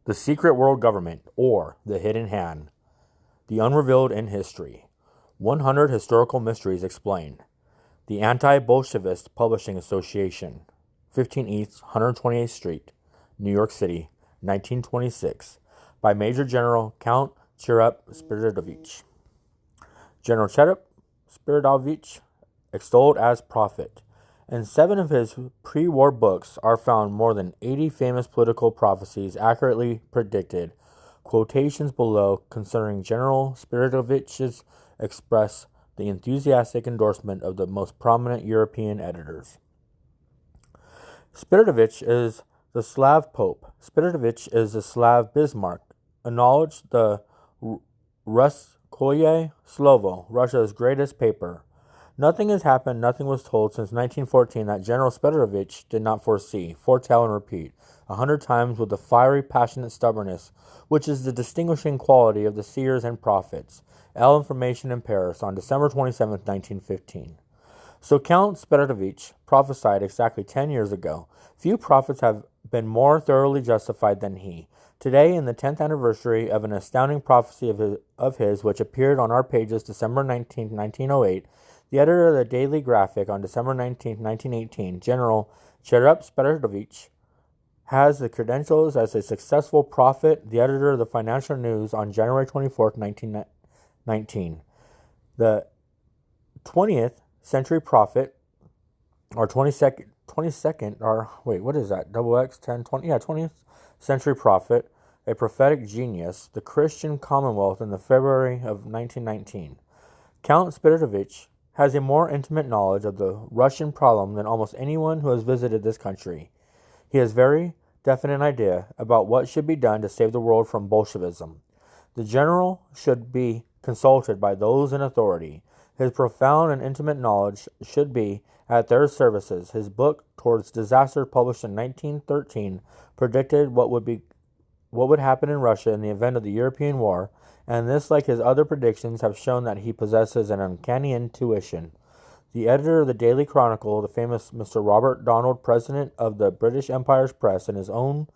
The Secret World Government, or The Hidden Hand. The Unrevealed in History. 100 Historical Mysteries Explained. The Anti-Bolshevist Publishing Association. 15 East 128th Street, New York City, 1926. By Major General Count Cherep Spiridovich. General Cherep Spiridovich, extolled as prophet. In 7 of his pre-war books are found more than 80 famous political prophecies accurately predicted. Quotations below concerning General Spiridovich's express the enthusiastic endorsement of the most prominent European editors. Spiridovich is the Slav Pope. Spiridovich is the Slav Bismarck. Acknowledged the Ruskoye Slovo, Russia's greatest paper. Nothing has happened, nothing was told since 1914 that General Spiridovich did not foresee, foretell, and repeat 100 times with the fiery, passionate stubbornness which is the distinguishing quality of the seers and prophets. L. Information in Paris on December 27, 1915. So Count Spiridovich prophesied exactly 10 years ago. Few prophets have been more thoroughly justified than he. Today, in the 10th anniversary of an astounding prophecy of his which appeared on our pages December 19, 1908, the editor of the Daily Graphic on December 19, 1918, General Cherep Spiridovich, has the credentials as a successful prophet, the editor of the Financial News on January 24, 1919. The 20th century prophet, or 22nd, or wait, what is that? Double X, 10, 20, yeah, 20th century prophet, a prophetic genius, the Christian Commonwealth in the February of 1919. Count Spiridovich has a more intimate knowledge of the Russian problem than almost anyone who has visited this country. He has very definite idea about what should be done to save the world from Bolshevism. The general should be consulted by those in authority. His profound and intimate knowledge should be at their services. His book, Towards Disaster, published in 1913, predicted what would happen in Russia in the event of the European war, and this, like his other predictions, have shown that he possesses an uncanny intuition. The editor of the Daily Chronicle, the famous Mr. Robert Donald, president of the British Empire's Press, and his own,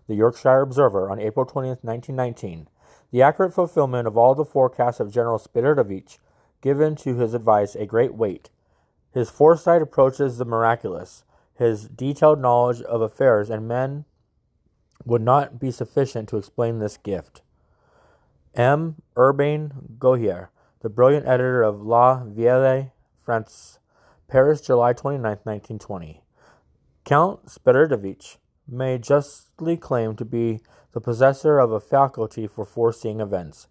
the Yorkshire Observer, on April 20th, 1919. The accurate fulfillment of all the forecasts of General Spiridovich given to his advice a great weight. His foresight approaches the miraculous. His detailed knowledge of affairs and men would not be sufficient to explain this gift. M. Urbain Gohier, the brilliant editor of La Ville France, Paris, July 29, 1920. Count Spiridovich may justly claim to be the possessor of a faculty for foreseeing events.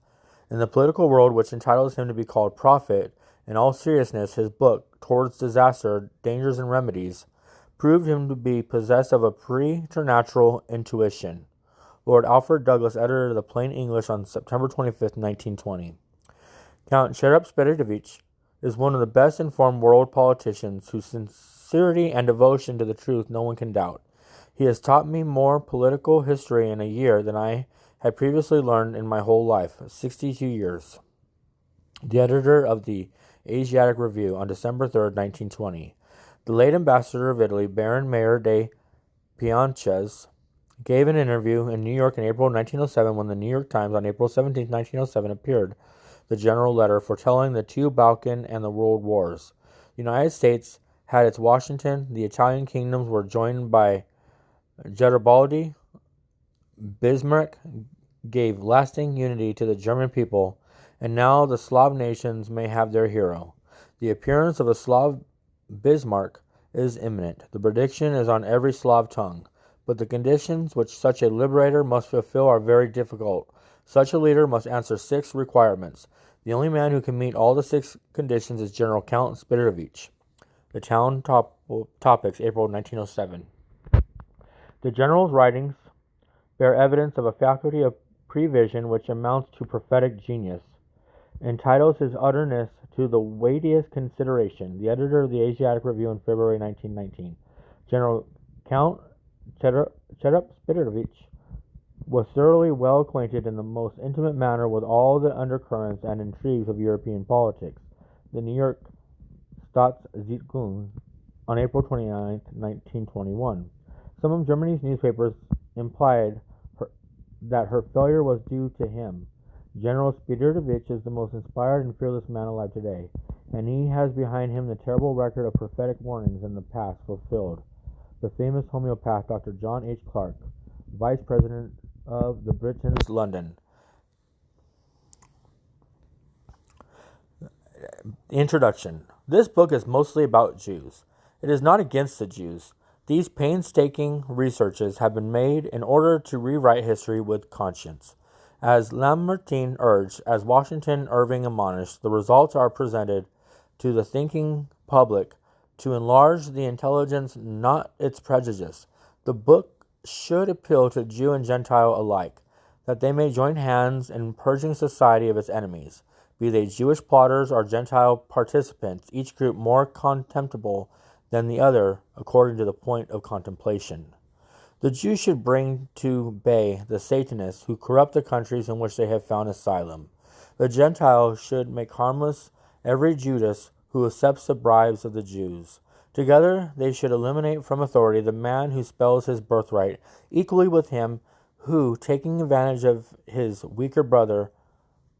In the political world which entitles him to be called prophet, in all seriousness, his book, Towards Disaster, Dangers and Remedies, proved him to be possessed of a preternatural intuition. Lord Alfred Douglas, editor of the Plain English on September 25, 1920. Count Cherep Spiridovich is one of the best informed world politicians whose sincerity and devotion to the truth no one can doubt. He has taught me more political history in a year than I had previously learned in my whole life, 62 years. The editor of the Asiatic Review on December 3, 1920. The late ambassador of Italy, Baron Mayer de Pianches, gave an interview in New York in April 1907 when the New York Times on April 17, 1907 appeared the general letter foretelling the two Balkan and the World Wars. The United States had its Washington, the Italian kingdoms were joined by Garibaldi. Bismarck gave lasting unity to the German people, and now the Slav nations may have their hero. The appearance of a Slav Bismarck is imminent. The prediction is on every Slav tongue. But the conditions which such a liberator must fulfill are very difficult. Such a leader must answer 6 requirements. The only man who can meet all the 6 conditions is General Count Spiridovich. The Town Topics, April 1907. The general's writings bear evidence of a faculty of prevision which amounts to prophetic genius. Entitles his utterness to the weightiest consideration. The editor of the Asiatic Review in February 1919. General Count Cherep Spiridovich was thoroughly well acquainted in the most intimate manner with all the undercurrents and intrigues of European politics. The New York Staatszeitung on April 29, 1921. Some of Germany's newspapers implied that her failure was due to him. General Spiridovich is the most inspired and fearless man alive today, and he has behind him the terrible record of prophetic warnings in the past fulfilled. The famous homeopath Dr. John H. Clarke, Vice President of the Britain's London. Introduction. This book is mostly about Jews. It is not against the Jews. These painstaking researches have been made in order to rewrite history with conscience. As Lamartine urged, as Washington Irving admonished, the results are presented to the thinking public to enlarge the intelligence, not its prejudice. The book should appeal to Jew and Gentile alike, that they may join hands in purging society of its enemies, be they Jewish plotters or Gentile participants, each group more contemptible than the other according to the point of contemplation. The Jews should bring to bay the Satanists who corrupt the countries in which they have found asylum. The Gentiles should make harmless every Judas who accepts the bribes of the Jews. Together they should eliminate from authority the man who spells his birthright equally with him who, taking advantage of his weaker brother,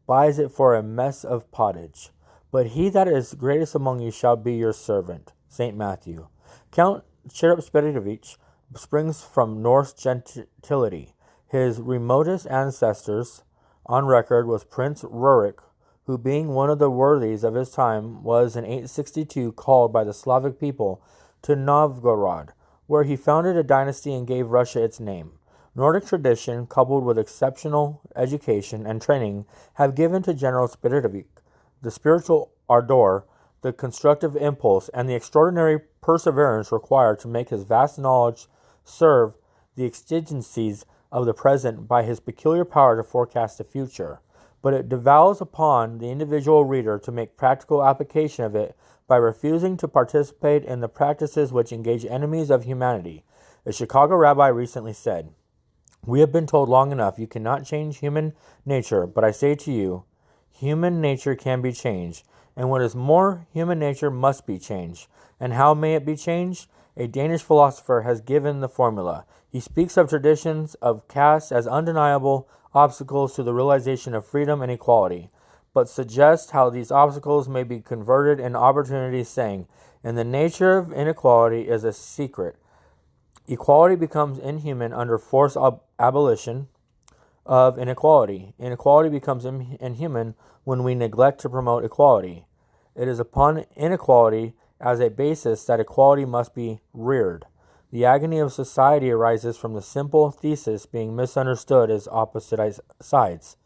buys it for a mess of pottage. But he that is greatest among you shall be your servant. St. Matthew. Count Cherep-Spiridovich springs from Norse gentility. His remotest ancestors on record was Prince Rurik, who being one of the worthies of his time was in 862 called by the Slavic people to Novgorod, where he founded a dynasty and gave Russia its name. Nordic tradition, coupled with exceptional education and training, have given to General Spiridovich the spiritual ardor, the constructive impulse, and the extraordinary perseverance required to make his vast knowledge serve the exigencies of the present by his peculiar power to forecast the future. But it devolves upon the individual reader to make practical application of it by refusing to participate in the practices which engage enemies of humanity. A Chicago rabbi recently said, "We have been told long enough you cannot change human nature, but I say to you, human nature can be changed. And what is more, human nature must be changed. And how may it be changed? A Danish philosopher has given the formula. He speaks of traditions of caste as undeniable obstacles to the realization of freedom and equality, but suggests how these obstacles may be converted into opportunities, saying, in the nature of inequality is a secret. Equality becomes inhuman under forced abolition of inequality. Inequality becomes inhuman when we neglect to promote equality. It is upon inequality as a basis that equality must be reared. The agony of society arises from the simple thesis being misunderstood as opposite sides.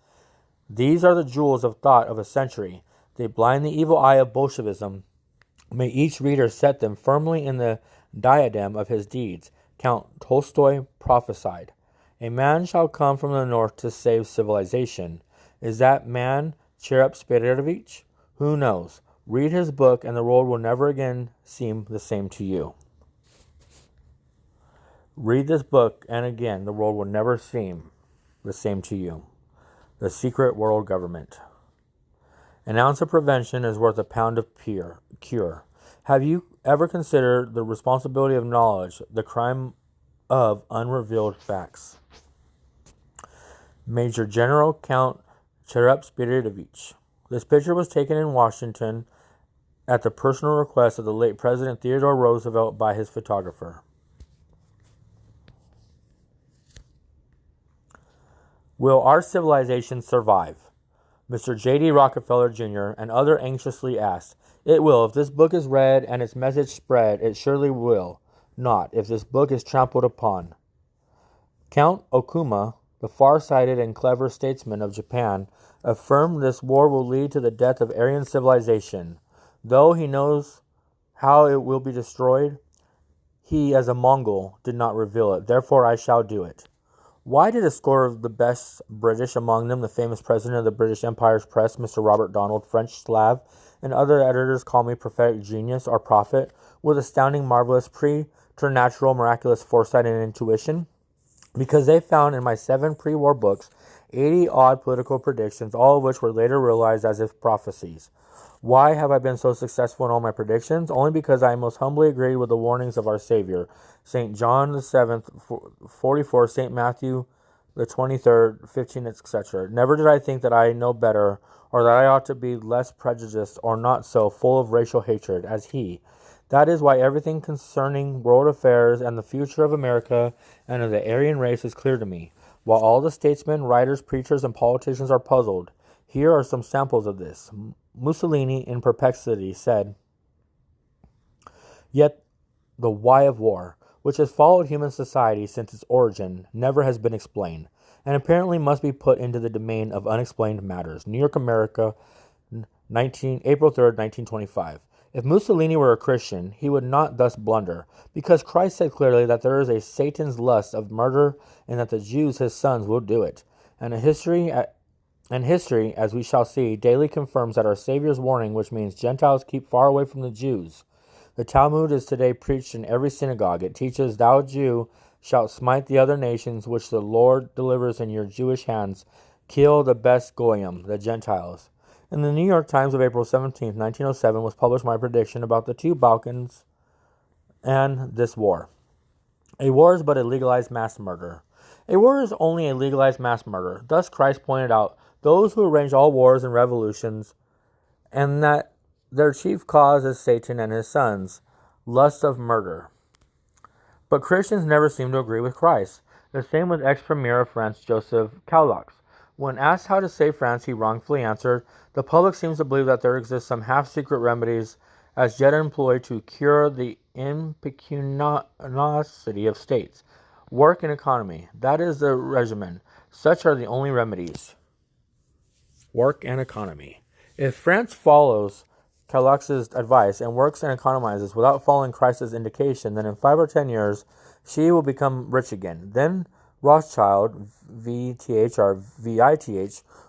These are the jewels of thought of a century. They blind the evil eye of Bolshevism. May each reader set them firmly in the diadem of his deeds. Count Tolstoy prophesied, "A man shall come from the north to save civilization." Is that man Cherep-Spiridovich? Who knows? Read his book and the world will never again seem the same to you. Read this book and again the world will never seem the same to you. The Secret World Government. An ounce of prevention is worth a pound of cure. Have you ever considered the responsibility of knowledge, the crime of unrevealed facts? Major General Count Cherep-Spiridovich. This picture was taken in Washington at the personal request of the late President Theodore Roosevelt by his photographer. Will our civilization survive? Mr. J.D. Rockefeller Jr. and others anxiously asked. It will. If this book is read and its message spread, it surely will. Not if this book is trampled upon. Count Okuma, the far-sighted and clever statesman of Japan, affirmed this war will lead to the death of Aryan civilization. Though he knows how it will be destroyed, he, as a Mongol, did not reveal it. Therefore I shall do it. Why did a score of the best British, among them the famous president of the British Empire's press, Mr. Robert Donald, French Slav, and other editors call me prophetic genius or prophet, with astounding, marvelous, preternatural, miraculous foresight and intuition? Because they found in my 7 pre-war books 80 odd political predictions, all of which were later realized as if prophecies. Why have I been so successful in all my predictions? Only because I most humbly agreed with the warnings of our Savior. St. John the 7th, 44, St. Matthew the 23rd, 15, etc. Never did I think that I know better, or that I ought to be less prejudiced, or not so full of racial hatred as he. That is why everything concerning world affairs and the future of America and of the Aryan race is clear to me, while all the statesmen, writers, preachers, and politicians are puzzled. Here are some samples of this. Mussolini, in perplexity, said, "Yet the why of war, which has followed human society since its origin, never has been explained, and apparently must be put into the domain of unexplained matters." New York, America, April 3rd, 1925. If Mussolini were a Christian, he would not thus blunder, because Christ said clearly that there is a Satan's lust of murder, and that the Jews, his sons, will do it. And history, as we shall see, daily confirms that our Savior's warning, which means Gentiles keep far away from the Jews. The Talmud is today preached in every synagogue. It teaches, "Thou Jew shalt smite the other nations which the Lord delivers in your Jewish hands. Kill the best goyim," the Gentiles. In the New York Times of April 17, 1907, was published my prediction about the two Balkans and this war. A war is but a legalized mass murder. A war is only a legalized mass murder. Thus Christ pointed out those who arrange all wars and revolutions, and that their chief cause is Satan and his sons, lust of murder. But Christians never seem to agree with Christ. The same with ex-premier of France, Joseph Caulax. When asked how to save France, he wrongfully answered, "The public seems to believe that there exist some half-secret remedies as yet employed to cure the impecuniosity of states. Work and economy. That is the regimen. Such are the only remedies." Work and economy. If France follows Caulax's advice and works and economizes without following Christ's indication, then in 5 or 10 years she will become rich again. Then Rothschild, VITH,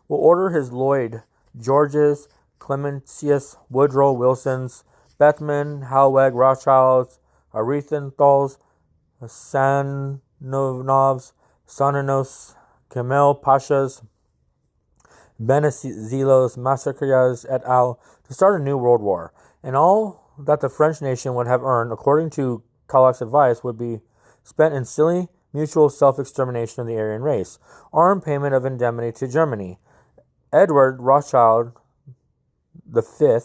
will order his Lloyd Georges, Clementius, Woodrow Wilsons, Bethman, Halweg, Rothschilds, Arethenthals, Sanovs, Sonanos, Kemal Pashas, Benizelos, Massacres, et al., to start a new world war. And all that the French nation would have earned, according to Caulax's advice, would be spent in silly mutual self-extermination of the Aryan race, or in payment of indemnity to Germany. Edward Rothschild V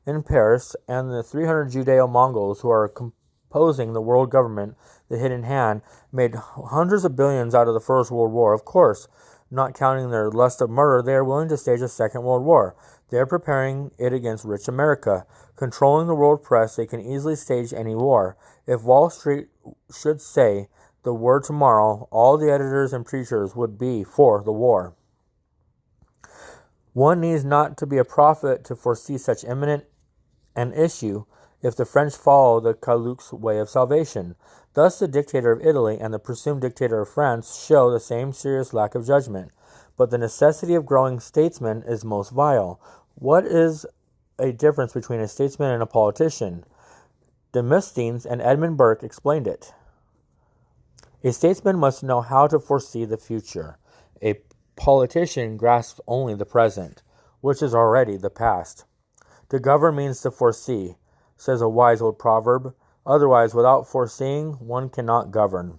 in Paris and the 300 Judeo-Mongols who are composing the world government, the hidden hand, made hundreds of billions out of the First World War. Of course, not counting their lust of murder, they are willing to stage a Second World War. They are preparing it against rich America. Controlling the world press, they can easily stage any war. If Wall Street should say the word tomorrow, all the editors and preachers would be for the war. One needs not to be a prophet to foresee such imminent an issue if the French follow the Caulax way of salvation. Thus the dictator of Italy and the presumed dictator of France show the same serious lack of judgment. But the necessity of growing statesmen is most vile. What is a difference between a statesman and a politician? Demosthenes and Edmund Burke explained it. A statesman must know how to foresee the future. A politician grasps only the present, which is already the past. To govern means to foresee, says a wise old proverb. Otherwise, without foreseeing, one cannot govern.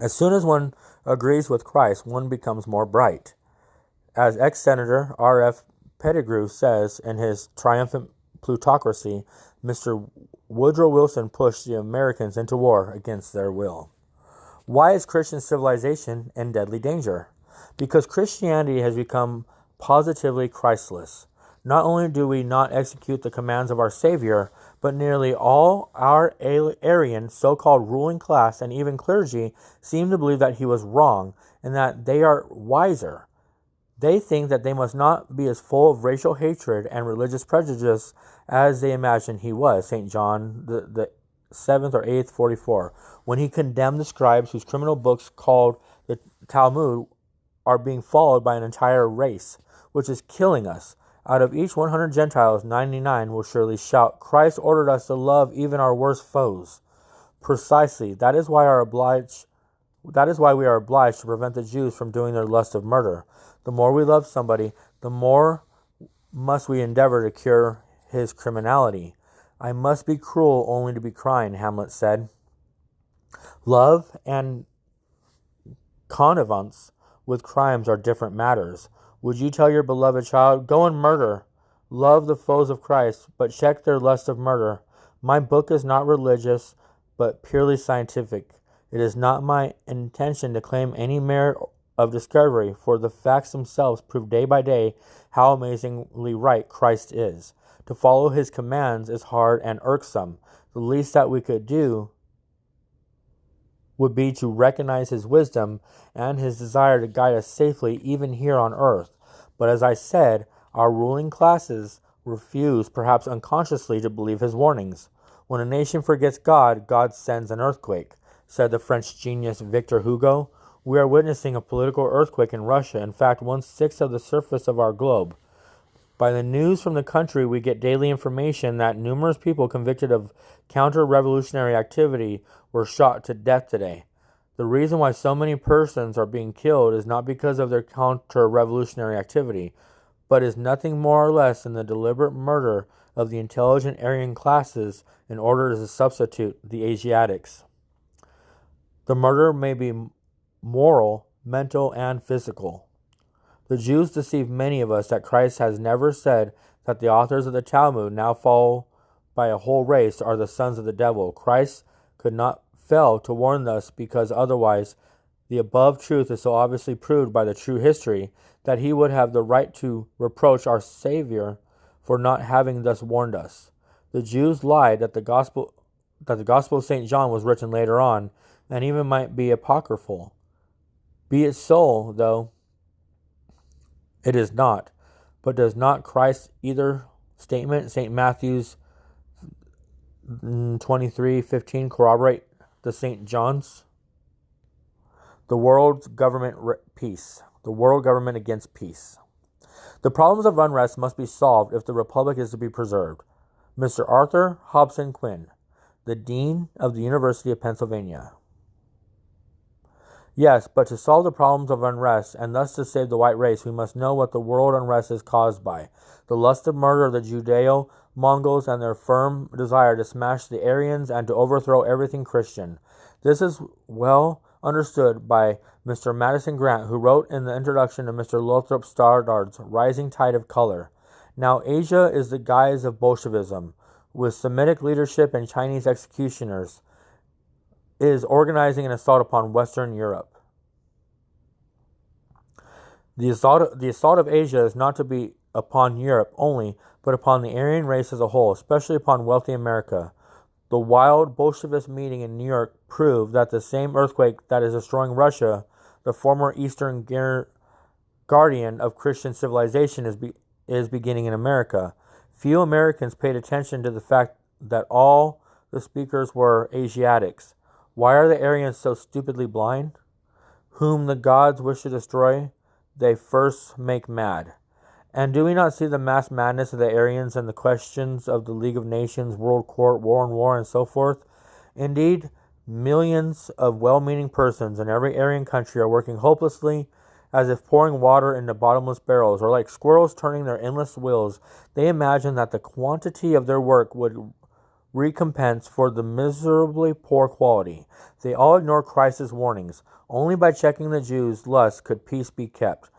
As soon as one agrees with Christ, one becomes more bright. As ex-Senator R.F. Pettigrew says in his triumphant plutocracy, Mr. Woodrow Wilson pushed the Americans into war against their will. Why is Christian civilization in deadly danger? Because Christianity has become positively Christless. Not only do we not execute the commands of our Savior, but nearly all our Aryan so-called ruling class and even clergy seem to believe that he was wrong and that they are wiser. They think that they must not be as full of racial hatred and religious prejudice as they imagine he was. St. John the 7th or 8th, 44, when he condemned the scribes whose criminal books called the Talmud are being followed by an entire race, which is killing us. Out of each 100 Gentiles, 99 will surely shout, "Christ ordered us to love even our worst foes." Precisely, that is why we are obliged to prevent the Jews from doing their lust of murder. The more we love somebody, the more must we endeavor to cure his criminality. "I must be cruel only to be kind," Hamlet said. Love and connivance with crimes are different matters. Would you tell your beloved child, go and murder? Love the foes of Christ, but check their lust of murder. My book is not religious, but purely scientific. It is not my intention to claim any merit of discovery, for the facts themselves prove day by day how amazingly right Christ is. To follow his commands is hard and irksome. The least that we could do would be to recognize his wisdom and his desire to guide us safely even here on earth. But as I said, our ruling classes refuse, perhaps unconsciously, to believe his warnings. When a nation forgets God, God sends an earthquake, said the French genius Victor Hugo. We are witnessing a political earthquake in Russia, in fact, 1/6 of the surface of our globe. By the news from the country, we get daily information that numerous people convicted of counter-revolutionary activity were shot to death today. The reason why so many persons are being killed is not because of their counter-revolutionary activity, but is nothing more or less than the deliberate murder of the intelligent Aryan classes in order to substitute the Asiatics. The murder may be moral, mental, and physical. The Jews deceive many of us that Christ has never said that the authors of the Talmud, now followed by a whole race, are the sons of the devil. Christ could not fail to warn us, because otherwise the above truth is so obviously proved by the true history that he would have the right to reproach our Savior for not having thus warned us. The Jews lied that the Gospel of St. John was written later on, and even might be apocryphal. Be it so, though it is not. But does not Christ's either statement, St. Matthew's 23:15, corroborate the St. John's? The world's government peace. The world government against peace. The problems of unrest must be solved if the Republic is to be preserved. Mr. Arthur Hobson Quinn, the Dean of the University of Pennsylvania. Yes, but to solve the problems of unrest, and thus to save the white race, we must know what the world unrest is caused by. The lust of murder of the Judeo-Mongols and their firm desire to smash the Aryans and to overthrow everything Christian. This is well understood by Mr. Madison Grant, who wrote in the introduction to Mr. Lothrop Stoddard's Rising Tide of Color. Now Asia is the guise of Bolshevism, with Semitic leadership and Chinese executioners, is organizing an assault upon Western Europe. The assault of Asia is not to be upon Europe only, but upon the Aryan race as a whole, especially upon wealthy America. The wild Bolshevist meeting in New York proved that the same earthquake that is destroying Russia, the former Eastern guardian of Christian civilization, is beginning in America. Few Americans paid attention to the fact that all the speakers were Asiatics. Why are the Aryans so stupidly blind? Whom the gods wish to destroy, they first make mad. And do we not see the mass madness of the Aryans and the questions of the League of Nations, World Court, War and War, and so forth? Indeed, millions of well-meaning persons in every Aryan country are working hopelessly, as if pouring water into bottomless barrels, or like squirrels turning their endless wheels. They imagine that the quantity of their work would recompense for the miserably poor quality. They all ignore Christ's warnings. Only by checking the Jews' lust could peace be kept.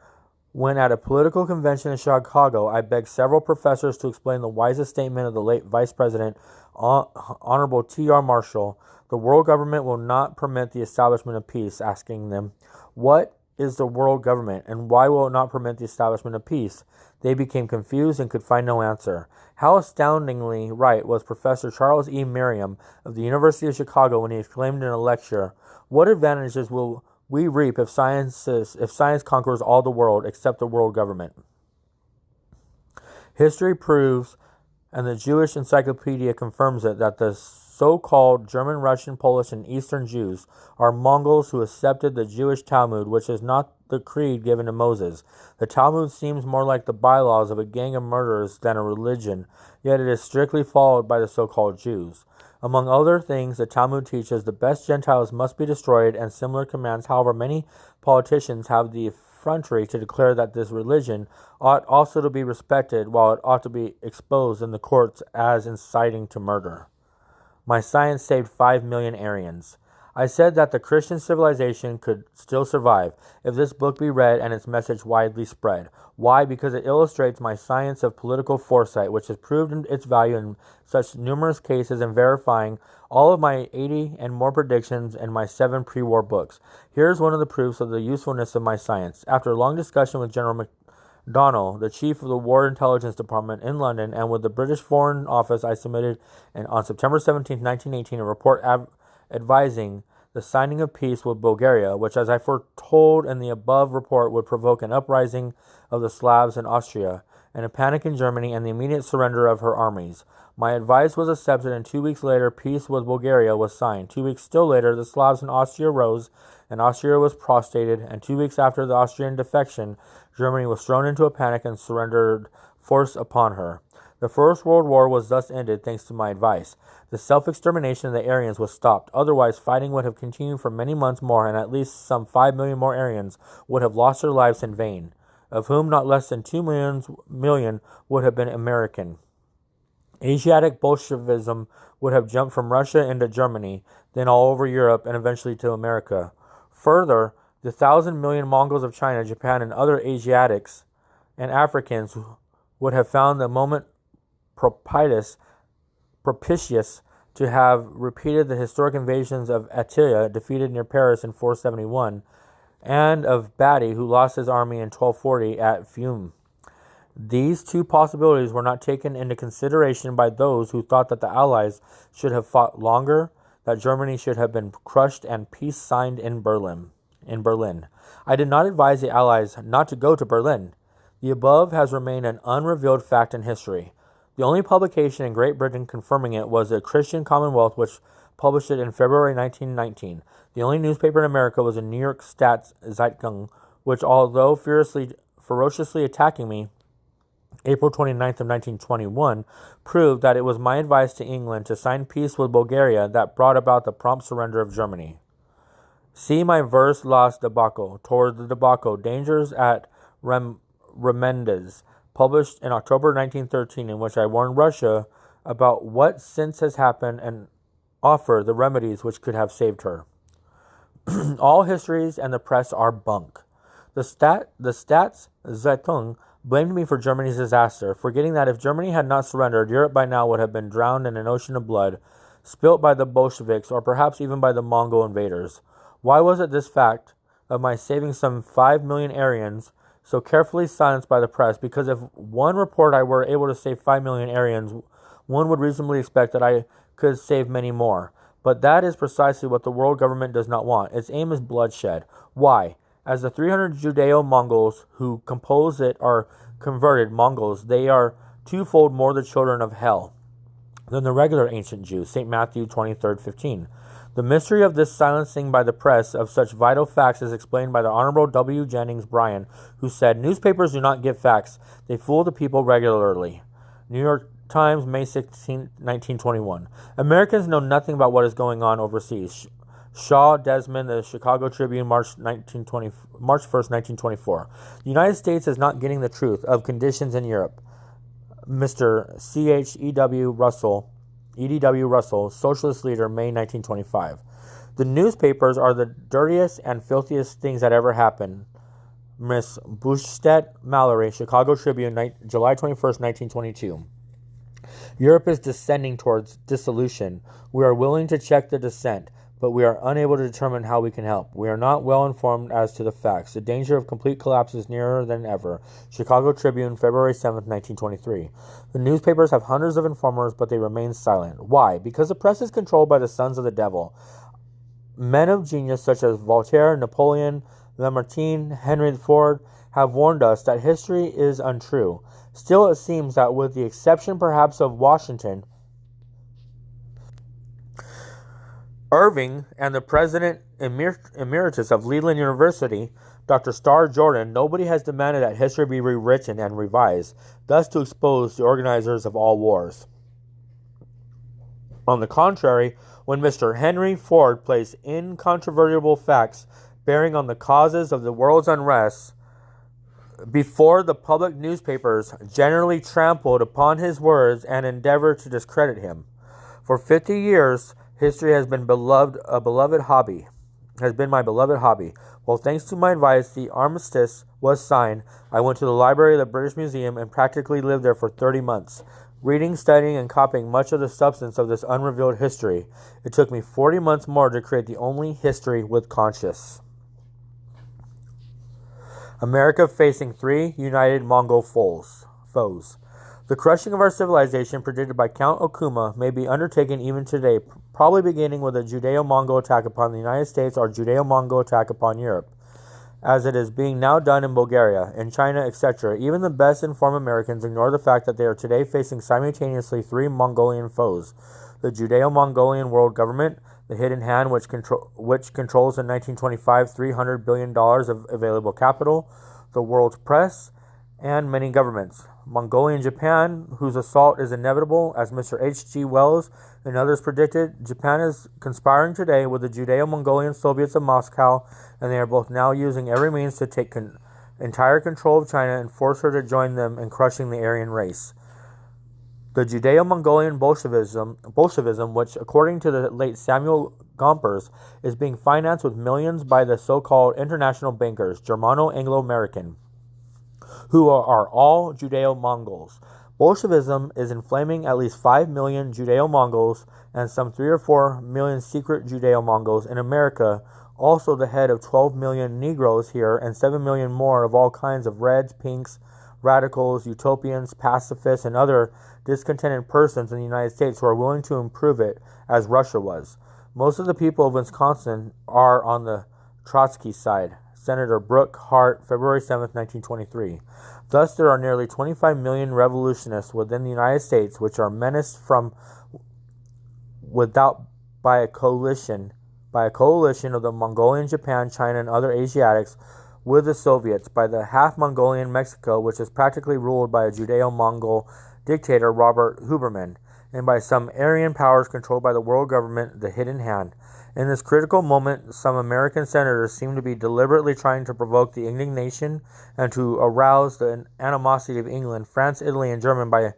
When at a political convention in Chicago, I begged several professors to explain the wisest statement of the late Vice President, Honorable T.R. Marshall, the world government will not permit the establishment of peace, asking them, what is the world government, and why will it not permit the establishment of peace? They became confused and could find no answer. How astoundingly right was Professor Charles E. Merriam of the University of Chicago when he exclaimed in a lecture, what advantages will we reap if science conquers all the world except the world government? History proves, and the Jewish Encyclopedia confirms it, that the so-called German, Russian, Polish, and Eastern Jews are Mongols who accepted the Jewish Talmud, which is not the creed given to Moses. The Talmud seems more like the bylaws of a gang of murderers than a religion, yet it is strictly followed by the so-called Jews. Among other things, the Talmud teaches the best Gentiles must be destroyed, and similar commands. However, many politicians have the effrontery to declare that this religion ought also to be respected, while it ought to be exposed in the courts as inciting to murder. My science saved 5 million Aryans. I said that the Christian civilization could still survive if this book be read and its message widely spread. Why? Because it illustrates my science of political foresight, which has proved its value in such numerous cases in verifying all of my 80 and more predictions in my 7 pre-war books. Here's one of the proofs of the usefulness of my science. After a long discussion with General MacDonald, the chief of the War Intelligence Department in London, and with the British Foreign Office, I submitted on September 17, 1918, a report advising the signing of peace with Bulgaria, which, as I foretold in the above report, would provoke an uprising of the Slavs in Austria and a panic in Germany and the immediate surrender of her armies. My advice was accepted, and 2 weeks later, peace with Bulgaria was signed. 2 weeks still later, the Slavs in Austria rose, and Austria was prostrated, and 2 weeks after the Austrian defection, Germany was thrown into a panic and surrendered force upon her. The First World War was thus ended thanks to my advice. The self-extermination of the Aryans was stopped. Otherwise, fighting would have continued for many months more, and at least some 5 million more Aryans would have lost their lives in vain, of whom not less than 2 million would have been American. Asiatic Bolshevism would have jumped from Russia into Germany, then all over Europe, and eventually to America. Further, the 1,000 million Mongols of China, Japan, and other Asiatics and Africans would have found the moment propitious to have repeated the historic invasions of Attila, defeated near Paris in 471, and of Bati, who lost his army in 1240 at Fiume. These two possibilities were not taken into consideration by those who thought that the Allies should have fought longer, that Germany should have been crushed, and peace signed in Berlin. I did not advise the Allies not to go to Berlin. The above has remained an unrevealed fact in history. The only publication in Great Britain confirming it was the Christian Commonwealth, which published it in February 1919. The only newspaper in America was the New York Zeitung, which, although ferociously attacking me, April 29th of 1921, proved that it was my advice to England to sign peace with Bulgaria that brought about the prompt surrender of Germany. See my verse Las Debacle, Toward the Debacle, Dangers at Remendez, published in October 1913, in which I warned Russia about what since has happened and offer the remedies which could have saved her. All histories and the press are bunk. The Staatszeitung blamed me for Germany's disaster, forgetting that if Germany had not surrendered, Europe by now would have been drowned in an ocean of blood, spilt by the Bolsheviks, or perhaps even by the Mongol invaders. Why was it this fact of my saving some 5 million Aryans so carefully silenced by the press? Because if one report I were able to save 5 million Aryans, one would reasonably expect that I could save many more. But that is precisely what the world government does not want. Its aim is bloodshed. Why? As the 300 Judeo-Mongols who compose it are converted Mongols, they are twofold more the children of hell than the regular ancient Jews. St. Matthew 23:15. The mystery of this silencing by the press of such vital facts is explained by the Honorable W. Jennings Bryan, who said, "Newspapers do not give facts. They fool the people regularly." New York Times, May 16, 1921. Americans know nothing about what is going on overseas. Shaw Desmond, The Chicago Tribune, March 1st, 1924. The United States is not getting the truth of conditions in Europe. Mr. E.D.W. Russell, socialist leader, May 1925. The newspapers are the dirtiest and filthiest things that ever happened. Miss Bushstedt Mallory, Chicago Tribune, July 21st, 1922. Europe is descending towards dissolution. We are willing to check the descent, but we are unable to determine how we can help. We are not well informed as to the facts. The danger of complete collapse is nearer than ever. Chicago Tribune, February 7th, 1923. The newspapers have hundreds of informers, but they remain silent. Why? Because the press is controlled by the sons of the devil. Men of genius such as Voltaire, Napoleon, Lamartine, Henry Ford have warned us that history is untrue. Still, it seems that with the exception perhaps of Washington, Irving, and the president emeritus of Leland University, Dr. Starr Jordan, nobody has demanded that history be rewritten and revised, thus to expose the organizers of all wars. On the contrary, when Mr. Henry Ford placed incontrovertible facts bearing on the causes of the world's unrest before the public, newspapers generally trampled upon his words and endeavored to discredit him. For 50 years, History has been my beloved hobby. Well, thanks to my advice, the armistice was signed. I went to the library of the British Museum and practically lived there for 30 months, reading, studying, and copying much of the substance of this unrevealed history. It took me 40 months more to create the only history with conscience. America facing 3 united Mongol foes. The crushing of our civilization, predicted by Count Okuma, may be undertaken even today, probably beginning with a Judeo-Mongol attack upon the United States or Judeo-Mongol attack upon Europe, as it is being now done in Bulgaria, in China, etc. Even the best informed Americans ignore the fact that they are today facing simultaneously 3 Mongolian foes: the Judeo-Mongolian world government, the hidden hand which controls in 1925 $300 billion of available capital, the world's press, and many governments. Mongolian Japan, whose assault is inevitable, as Mr. H.G. Wells and others predicted. Japan is conspiring today with the Judeo-Mongolian Soviets of Moscow, and they are both now using every means to take entire control of China and force her to join them in crushing the Aryan race. The Judeo-Mongolian Bolshevism, which, according to the late Samuel Gompers, is being financed with millions by the so-called international bankers, Germano-Anglo-American, who are all Judeo-Mongols. Bolshevism is inflaming at least 5 million Judeo-Mongols and some 3 or 4 million secret Judeo-Mongols in America, also the head of 12 million Negroes here and 7 million more of all kinds of reds, pinks, radicals, utopians, pacifists, and other discontented persons in the United States who are willing to improve it as Russia was. Most of the people of Wisconsin are on the Trotsky side. Senator Brooke Hart, February 7, 1923. Thus, there are nearly 25 million revolutionists within the United States, which are menaced from without by a coalition of the Mongolian, Japan, China, and other Asiatics with the Soviets, by the half-Mongolian Mexico, which is practically ruled by a Judeo-Mongol dictator, Robert Huberman, and by some Aryan powers controlled by the world government, the Hidden Hand. In this critical moment, some American senators seem to be deliberately trying to provoke the indignation and to arouse the animosity of England, France, Italy, and Germany by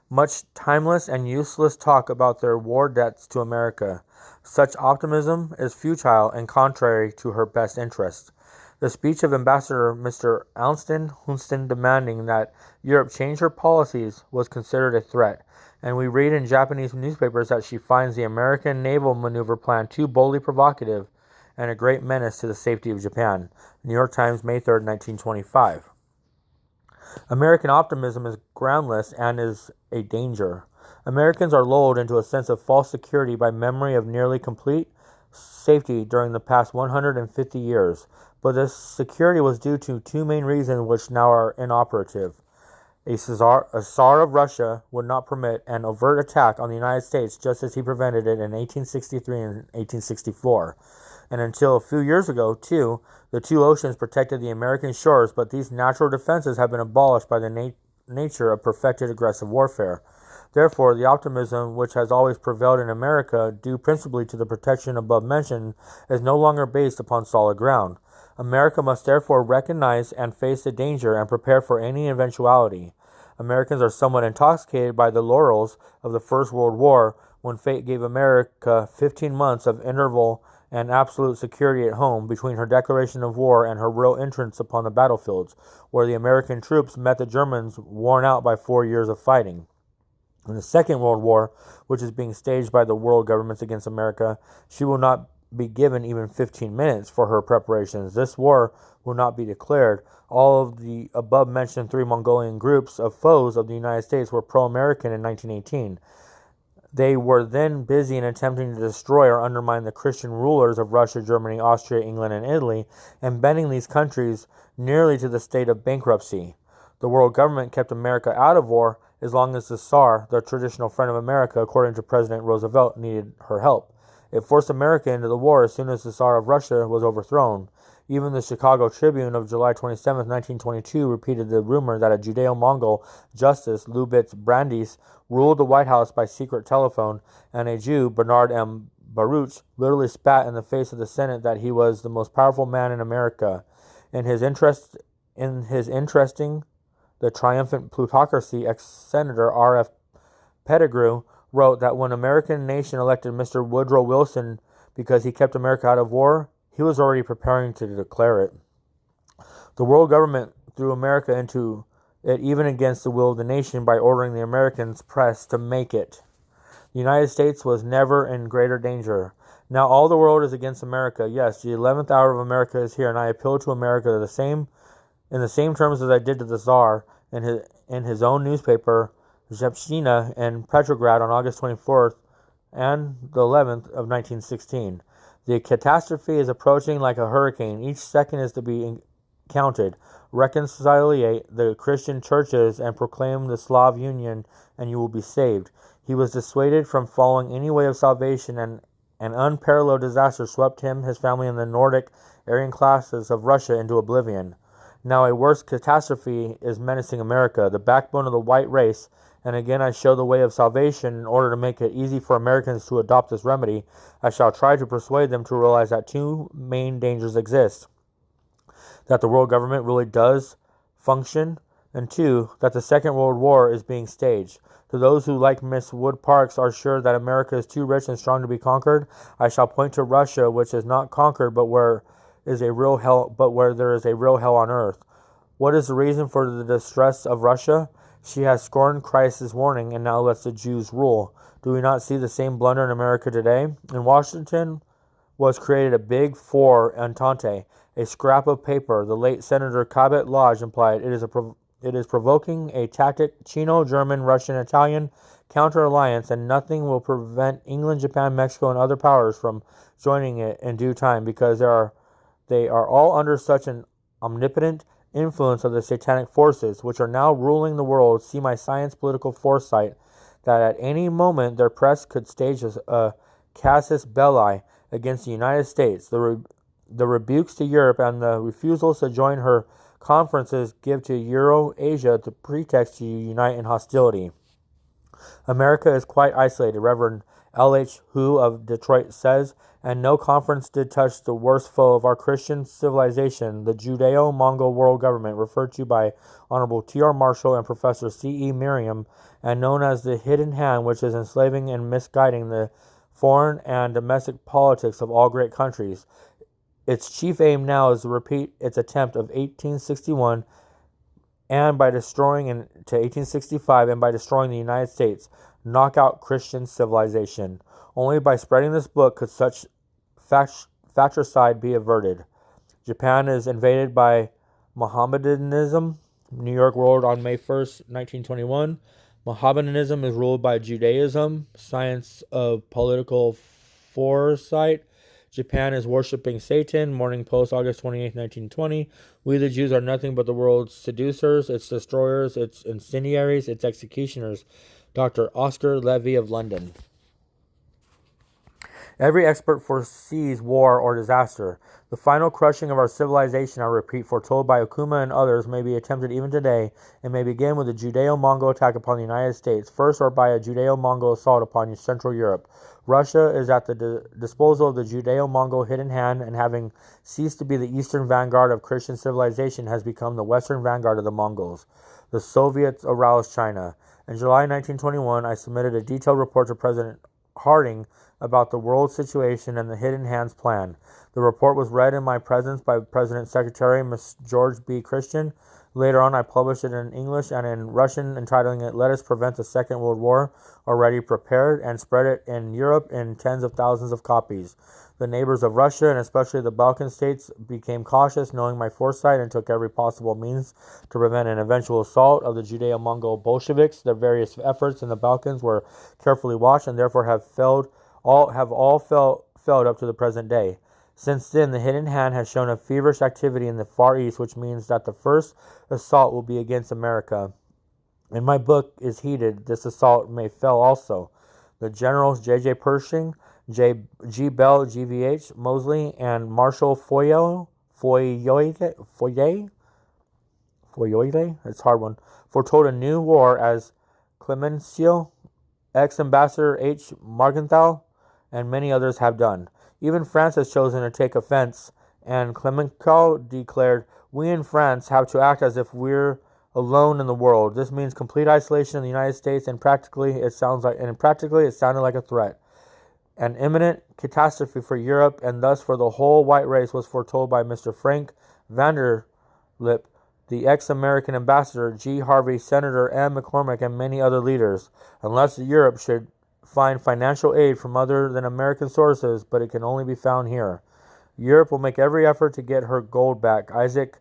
much timeless and useless talk about their war debts to America. Such optimism is futile and contrary to her best interests. The speech of Ambassador Mr. Alston Hunston demanding that Europe change her policies was considered a threat, and we read in Japanese newspapers that she finds the American naval maneuver plan too boldly provocative and a great menace to the safety of Japan. New York Times, May 3, 1925. American optimism is groundless and is a danger. Americans are lulled into a sense of false security by memory of nearly complete safety during the past 150 years. But this security was due to 2 main reasons which now are inoperative. A Tsar of Russia would not permit an overt attack on the United States, just as he prevented it in 1863 and 1864. And until a few years ago, too, the 2 oceans protected the American shores, but these natural defenses have been abolished by the nature of perfected aggressive warfare. Therefore, the optimism which has always prevailed in America, due principally to the protection above mentioned, is no longer based upon solid ground. America must therefore recognize and face the danger and prepare for any eventuality. Americans are somewhat intoxicated by the laurels of the First World War, when fate gave America 15 months of interval and absolute security at home between her declaration of war and her real entrance upon the battlefields, where the American troops met the Germans worn out by 4 years of fighting. In the Second World War, which is being staged by the world governments against America, she will not be given even 15 minutes for her preparations. This war will not be declared. All of the above-mentioned 3 Mongolian groups of foes of the United States were pro-American in 1918. They were then busy in attempting to destroy or undermine the Christian rulers of Russia, Germany, Austria, England, and Italy, and bending these countries nearly to the state of bankruptcy. The world government kept America out of war as long as the Tsar, the traditional friend of America, according to President Roosevelt, needed her help. It forced America into the war as soon as the Tsar of Russia was overthrown. Even the Chicago Tribune of July 27, 1922, repeated the rumor that a Judeo-Mongol Justice, Lubitz Brandeis, ruled the White House by secret telephone, and a Jew, Bernard M. Baruch, literally spat in the face of the Senate that he was the most powerful man in America. In his interesting, the triumphant plutocracy, ex-Senator R.F. Pettigrew wrote that when American nation elected Mr. Woodrow Wilson because he kept America out of war, he was already preparing to declare it. The world government threw America into it even against the will of the nation by ordering the American press to make it. The United States was never in greater danger. Now all the world is against America. Yes, the 11th hour of America is here, and I appeal to America in the same terms as I did to the Tsar in his own newspaper, Zhebshina, in Petrograd on August 24th and the 11th of 1916. The catastrophe is approaching like a hurricane. Each second is to be counted. Reconciliate the Christian churches and proclaim the Slav Union, and you will be saved. He was dissuaded from following any way of salvation, and an unparalleled disaster swept him, his family, and the Nordic Aryan classes of Russia into oblivion. Now a worse catastrophe is menacing America, the backbone of the white race, and again I show the way of salvation in order to make it easy for Americans to adopt this remedy. I shall try to persuade them to realize that two main dangers exist: that the world government really does function, and two, that the Second World War is being staged. To those who, like Miss Wood Parks, are sure that America is too rich and strong to be conquered, I shall point to Russia, which is not conquered, but where there is a real hell on earth. What is the reason for the distress of Russia? She has scorned Christ's warning and now lets the Jews rule. Do we not see the same blunder in America today? In Washington was created a Big Four Entente, a scrap of paper. The late Senator Cabot Lodge implied it is provoking a tactic, Chino, German, Russian, Italian counter-alliance, and nothing will prevent England, Japan, Mexico, and other powers from joining it in due time, because they are all under such an omnipotent influence of the satanic forces, which are now ruling the world. See my science political foresight, that at any moment their press could stage a casus belli against the United States. The rebukes to Europe and the refusals to join her conferences give to Euro-Asia the pretext to unite in hostility. America is quite isolated, Reverend L.H. Hu of Detroit says, and no conference did touch the worst foe of our Christian civilization, the Judeo-Mongol world government, referred to by Honorable T.R. Marshall and Professor C.E. Merriam, and known as the hidden hand, which is enslaving and misguiding the foreign and domestic politics of all great countries. Its chief aim now is to repeat its attempt of 1861 and by destroying to 1865 and by destroying the United States, knock out Christian civilization. Only by spreading this book could such fratricide be averted. Japan is invaded by Mohammedanism. New York World on May 1st, 1921. Mohammedanism is ruled by Judaism. Science of political foresight. Japan is worshipping Satan. Morning Post, August 28, 1920. We the Jews are nothing but the world's seducers, its destroyers, its incendiaries, its executioners. Dr. Oscar Levy of London. Every expert foresees war or disaster. The final crushing of our civilization, I repeat, foretold by Okuma and others, may be attempted even today, and may begin with a Judeo-Mongol attack upon the United States, first, or by a Judeo-Mongol assault upon Central Europe. Russia is at the disposal of the Judeo-Mongol hidden hand, and having ceased to be the eastern vanguard of Christian civilization, has become the western vanguard of the Mongols. The Soviets aroused China. In July 1921, I submitted a detailed report to President Harding about the world situation and the Hidden Hands Plan. The report was read in my presence by President Secretary Ms. George B. Christian. Later on, I published it in English and in Russian, entitling it "Let Us Prevent the Second World War," already prepared, and spread it in Europe in tens of thousands of copies. The neighbors of Russia, and especially the Balkan states, became cautious, knowing my foresight, and took every possible means to prevent an eventual assault of the Judeo-Mongol Bolsheviks. Their various efforts in the Balkans were carefully watched, and therefore have all failed up to the present day. Since then, the hidden hand has shown a feverish activity in the Far East, which means that the first assault will be against America. In my book is heeded, this assault may fail also. The generals J.J. Pershing, G. Bell, G.V.H. Mosley, and Marshal Foyer, it's a hard one, foretold a new war, as Clemenceau, ex-ambassador H. Morgenthau, and many others have done. Even France has chosen to take offense, and Clemenceau declared, "We in France have to act as if we're alone in the world. This means complete isolation in the United States, and practically it sounded like a threat. An imminent catastrophe for Europe and thus for the whole white race was foretold by Mr. Frank Vanderlip, the ex-American ambassador, G. Harvey, Senator M. McCormick, and many other leaders. Unless Europe should find financial aid from other than American sources, but it can only be found here. Europe will make every effort to get her gold back. Isaac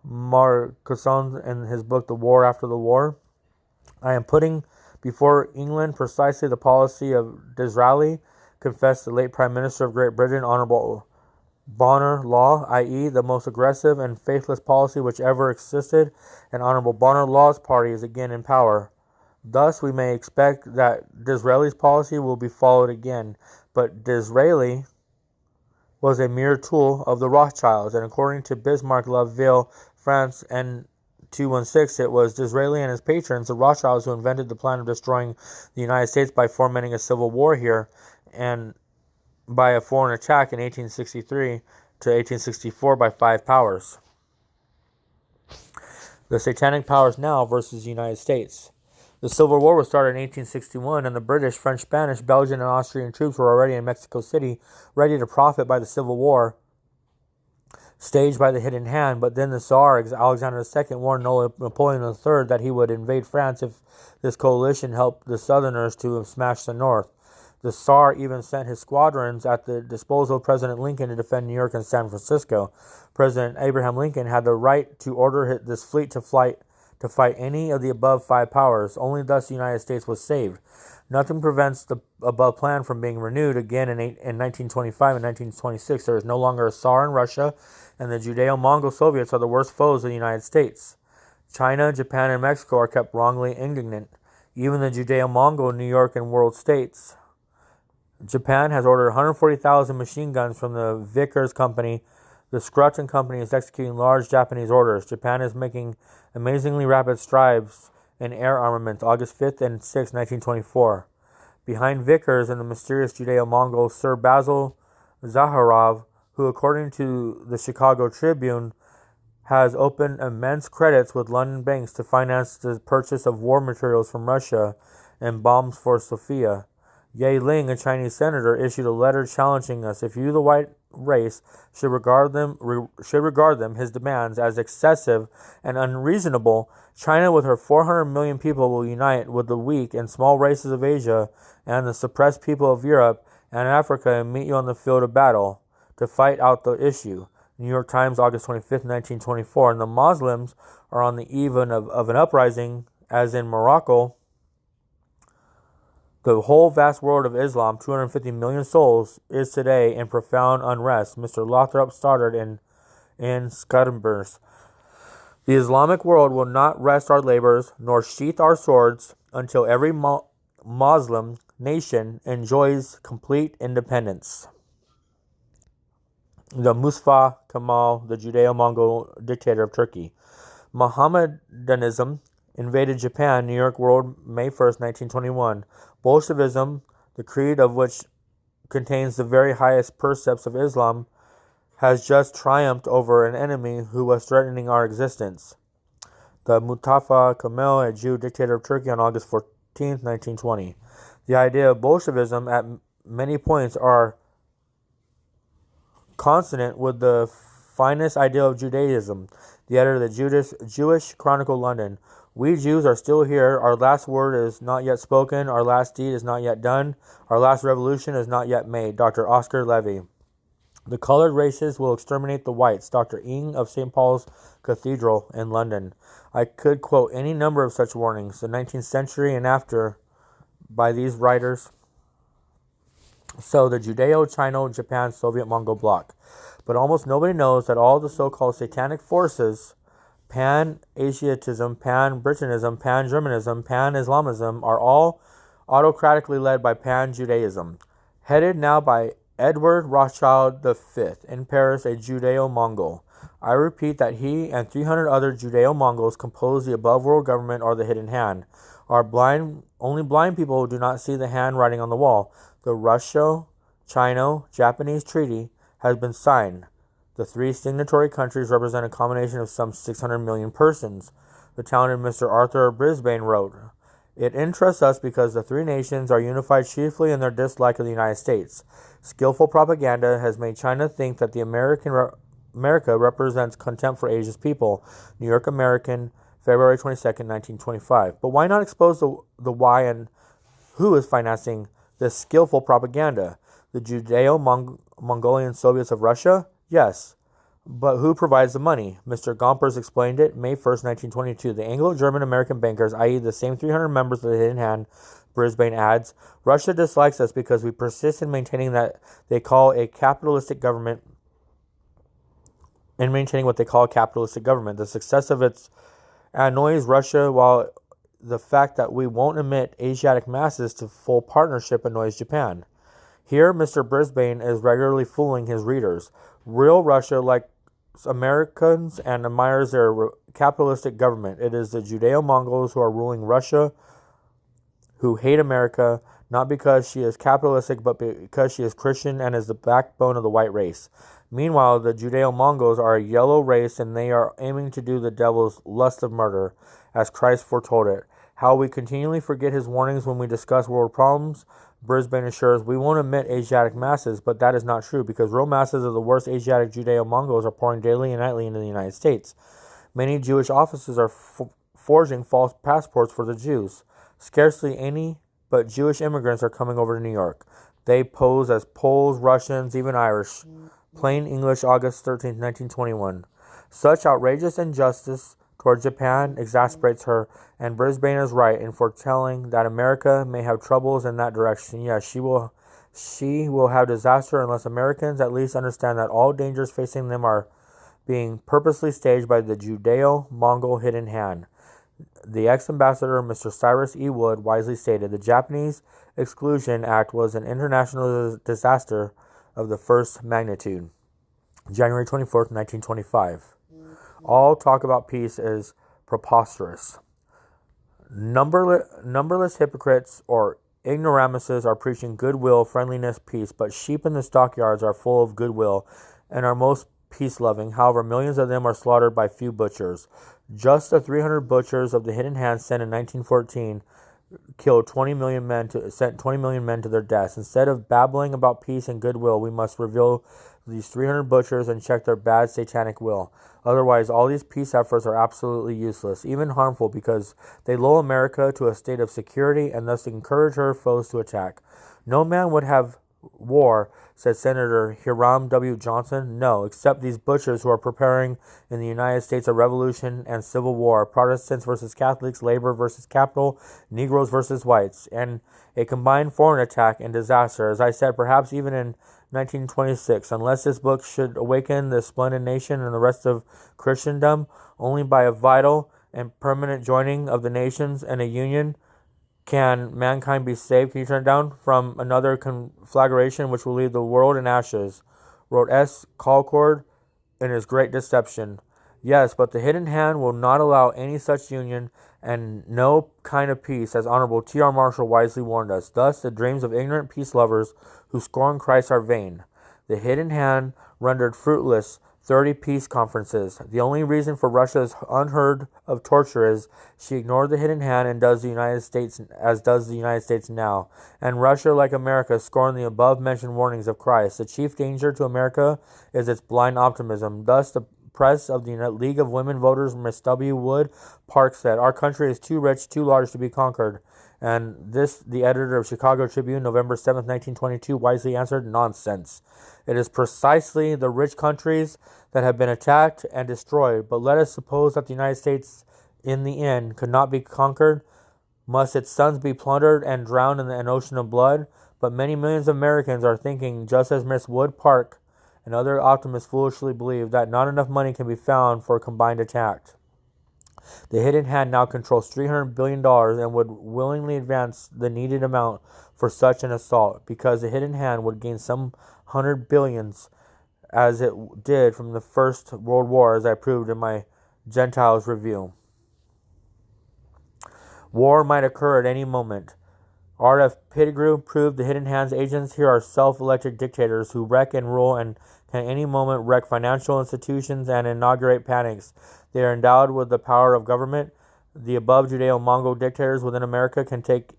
Marcusson, in his book The War After the War. I am putting before England precisely the policy of Disraeli, confessed the late Prime Minister of Great Britain, Honourable Bonar Law, i.e. the most aggressive and faithless policy which ever existed, and Honourable Bonar Law's party is again in power. Thus we may expect that Disraeli's policy will be followed again, but Disraeli was a mere tool of the Rothschilds, and according to Bismarck La Ville, France, and 216, it was Disraeli and his patrons, the Rothschilds, who invented the plan of destroying the United States by fomenting a civil war here, and by a foreign attack in 1863 to 1864 by 5 powers. The Satanic Powers now versus the United States. The Civil War was started in 1861, and the British, French, Spanish, Belgian, and Austrian troops were already in Mexico City, ready to profit by the Civil War staged by the Hidden Hand. But then the Tsar, Alexander II, warned Napoleon III that he would invade France if this coalition helped the Southerners to smash the North. The Tsar even sent his squadrons at the disposal of President Lincoln to defend New York and San Francisco. President Abraham Lincoln had the right to order this fleet to fight any of the above 5 powers. Only thus the United States was saved. Nothing prevents the above plan from being renewed again in 1925 and 1926. There is no longer a Tsar in Russia, and the Judeo-Mongol Soviets are the worst foes of the United States. China, Japan, and Mexico are kept wrongly indignant. Even the Judeo-Mongol New York and world states. Japan has ordered 140,000 machine guns from the Vickers Company. The Scruton Company is executing large Japanese orders. Japan is making amazingly rapid strides in air armament. August 5th and 6th, 1924. Behind Vickers and the mysterious Judeo-Mongol Sir Basil Zaharov, who, according to the Chicago Tribune, has opened immense credits with London banks to finance the purchase of war materials from Russia and bombs for Sofia. Ye Ling, a Chinese senator, issued a letter challenging us. If you, the white race, should regard them, his demands, as excessive and unreasonable, China, with her 400 million people, will unite with the weak and small races of Asia and the suppressed people of Europe and Africa and meet you on the field of battle to fight out the issue. New York Times, August 25th, 1924. And the Muslims are on the eve of an uprising, as in Morocco. The whole vast world of Islam, 250 million souls, is today in profound unrest. Mr. Lothrop started in Scudamers. The Islamic world will not rest our labors, nor sheath our swords, until every Muslim nation enjoys complete independence. The Mustafa Kemal, the Judeo-Mongol dictator of Turkey. Mohammedanism invaded Japan, New York World, May 1st, 1921. Bolshevism, the creed of which contains the very highest precepts of Islam, has just triumphed over an enemy who was threatening our existence. The Mustafa Kemal, a Jew dictator of Turkey, on August 14th, 1920. The idea of Bolshevism at many points are consonant with the finest ideal of Judaism. The editor of the Jewish Chronicle, London. We Jews are still here. Our last word is not yet spoken. Our last deed is not yet done. Our last revolution is not yet made. Dr. Oscar Levy. The colored races will exterminate the whites. Dr. Ng of St. Paul's Cathedral in London. I could quote any number of such warnings, the 19th century and after, by these writers. So the Judeo-Chino-Japan Soviet-Mongol bloc. But almost nobody knows that all the so-called satanic forces, Pan-Asiatism, Pan-Britanism, Pan-Germanism, Pan-Islamism, are all autocratically led by Pan-Judaism, headed now by Edward Rothschild V, in Paris, a Judeo-Mongol. I repeat that he and 300 other Judeo-Mongols compose the above world government or the hidden hand. Only blind people do not see the handwriting on the wall. The Russo-Chino-Japanese Treaty has been signed. The 3 signatory countries represent a combination of some 600 million persons. the talented Mr. Arthur Brisbane wrote, "It interests us because the three nations are unified chiefly in their dislike of the United States. Skillful propaganda has made China think that the America represents contempt for Asia's people." New York American, February 22nd, 1925. But why not expose the why and who is financing this skillful propaganda? The Judeo-Mongolian Soviets of Russia? Yes. But who provides the money? Mr. Gompers explained it May 1st, 1922. The Anglo-German American bankers, i.e. the same 300 members of the Hidden Hand. Brisbane adds, Russia dislikes us because we persist in maintaining what they call a capitalistic government. The success of its annoys Russia, while the fact that we won't admit Asiatic masses to full partnership annoys Japan. Here, Mr. Brisbane is regularly fooling his readers. Real Russia likes Americans and admires their capitalistic government. It is the Judeo-Mongols who are ruling Russia, who hate America, not because she is capitalistic, but because she is Christian and is the backbone of the white race. Meanwhile, the Judeo-Mongols are a yellow race, and they are aiming to do the devil's lust of murder, as Christ foretold it. How we continually forget his warnings when we discuss world problems. Brisbane assures, we won't admit Asiatic masses, but that is not true, because real masses of the worst Asiatic Judeo-Mongols are pouring daily and nightly into the United States. Many Jewish offices are forging false passports for the Jews. Scarcely any but Jewish immigrants are coming over to New York. They pose as Poles, Russians, even Irish. Plain English, August 13, 1921. Such outrageous injustice toward Japan exasperates her, and Brisbane is right in foretelling that America may have troubles in that direction. Yes, she will have disaster unless Americans at least understand that all dangers facing them are being purposely staged by the Judeo-Mongol Hidden Hand. The ex-ambassador, Mr. Cyrus E. Wood, wisely stated, the Japanese Exclusion Act was an international disaster of the first magnitude. January 24th, 1925. All talk about peace is preposterous. Numberless hypocrites or ignoramuses are preaching goodwill, friendliness, peace, but sheep in the stockyards are full of goodwill and are most peace-loving. However, millions of them are slaughtered by few butchers. Just the 300 butchers of the Hidden Hand sent in 1914 sent 20 million men to their deaths. Instead of babbling about peace and goodwill, we must reveal these 300 butchers and check their bad satanic will. Otherwise, all these peace efforts are absolutely useless, even harmful, because they lull America to a state of security and thus encourage her foes to attack. No man would have war, said Senator Hiram W. Johnson. No, except these butchers who are preparing in the United States a revolution and civil war, Protestants versus Catholics, labor versus capital, Negroes versus whites, and a combined foreign attack and disaster, as I said, perhaps even in 1926, unless this book should awaken the splendid nation and the rest of Christendom only by a vital and permanent joining of the nations and a union can mankind be saved. Can you turn it down? From another conflagration which will leave the world in ashes, wrote S. Colcord in his Great Deception. Yes, but the Hidden Hand will not allow any such union and no kind of peace, as Honorable T.R. Marshall wisely warned us. Thus, the dreams of ignorant peace lovers who scorn Christ are vain. The Hidden Hand rendered fruitless 30 peace conferences. The only reason for Russia's unheard of torture is she ignored the Hidden Hand and does the United States now. And Russia, like America, scorned the above-mentioned warnings of Christ. The chief danger to America is its blind optimism. Thus, the press of the League of Women Voters, Miss W. Wood Park, said, our country is too rich, too large to be conquered. And this, the editor of Chicago Tribune, November 7th, 1922, wisely answered, nonsense. It is precisely the rich countries that have been attacked and destroyed. But let us suppose that the United States, in the end, could not be conquered. Must its sons be plundered and drowned in an ocean of blood? But many millions of Americans are thinking, just as Miss Wood Park and other optimists foolishly believe, that not enough money can be found for a combined attack. The Hidden Hand now controls $300 billion and would willingly advance the needed amount for such an assault, because the Hidden Hand would gain some $100 billion, as it did from the First World War, as I proved in my Gentiles review. War might occur at any moment. R.F. Pettigrew proved the Hidden Hand's agents here are self-elected dictators who wreck and rule and can at any moment wreck financial institutions and inaugurate panics. They are endowed with the power of government, The above Judeo-Mongol dictators within America can take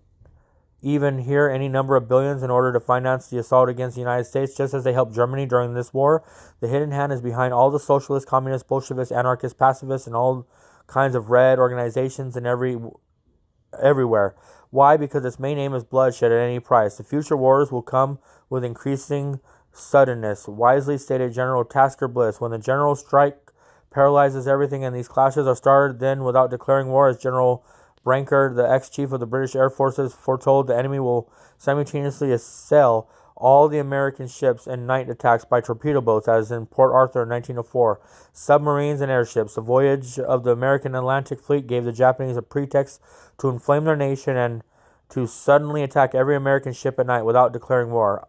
even here any number of billions in order to finance the assault against the United States, just as they helped Germany during this war. The hidden hand is behind all the socialists, communists, Bolsheviks, anarchists, pacifists, and all kinds of red organizations and everywhere. Why? Because its main aim is bloodshed at any price. The future wars will come with increasing suddenness, wisely stated General Tasker Bliss. When the general strike paralyzes everything and these clashes are started, then without declaring war, as General Branker, the ex-chief of the British Air Forces, foretold, the enemy will simultaneously assail all the American ships in night attacks by torpedo boats, as in Port Arthur in 1904, submarines and airships. The voyage of the American Atlantic Fleet gave the Japanese a pretext to inflame their nation and to suddenly attack every American ship at night without declaring war.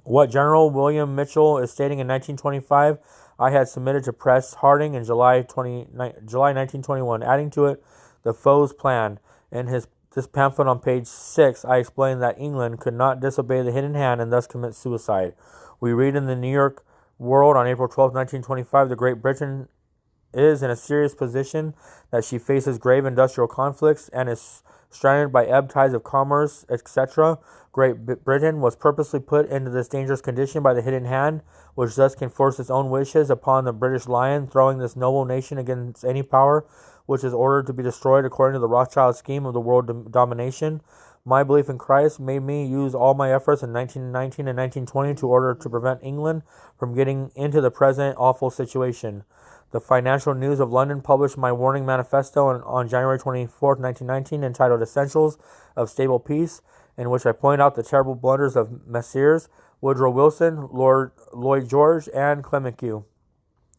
What General William Mitchell is stating in 1925, I had submitted to Press Harding in July 1921, adding to it the foe's plan. In this pamphlet on page 6, I explained that England could not disobey the hidden hand and thus commit suicide. We read in the New York World on April 12, 1925, that Great Britain is in a serious position, that she faces grave industrial conflicts and is stranded by ebb tides of commerce, etc. Great Britain was purposely put into this dangerous condition by the hidden hand, which thus can force its own wishes upon the British Lion, throwing this noble nation against any power which is ordered to be destroyed according to the Rothschild scheme of the world domination. My belief in Christ made me use all my efforts in 1919 and 1920 to order to prevent England from getting into the present awful situation. The Financial News of London published my warning manifesto on January 24, 1919, entitled Essentials of Stable Peace, in which I point out the terrible blunders of Messrs. Woodrow Wilson, Lord Lloyd George, and Clemenceau,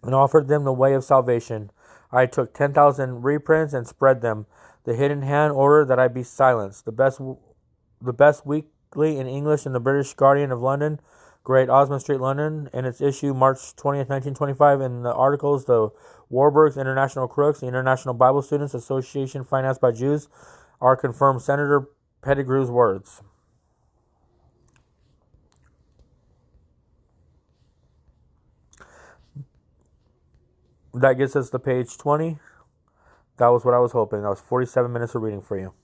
and offered them the way of salvation. I took 10,000 reprints and spread them. The hidden hand ordered that I be silenced. The best weekly in English in the British Guardian of London, Great Osmond Street, London, in its issue March 20th, 1925, in the articles The Warburgs, International Crooks, the International Bible Students Association financed by Jews, are confirmed Senator Pettigrew's words. That gets us to page 20. That was what I was hoping. That was 47 minutes of reading for you.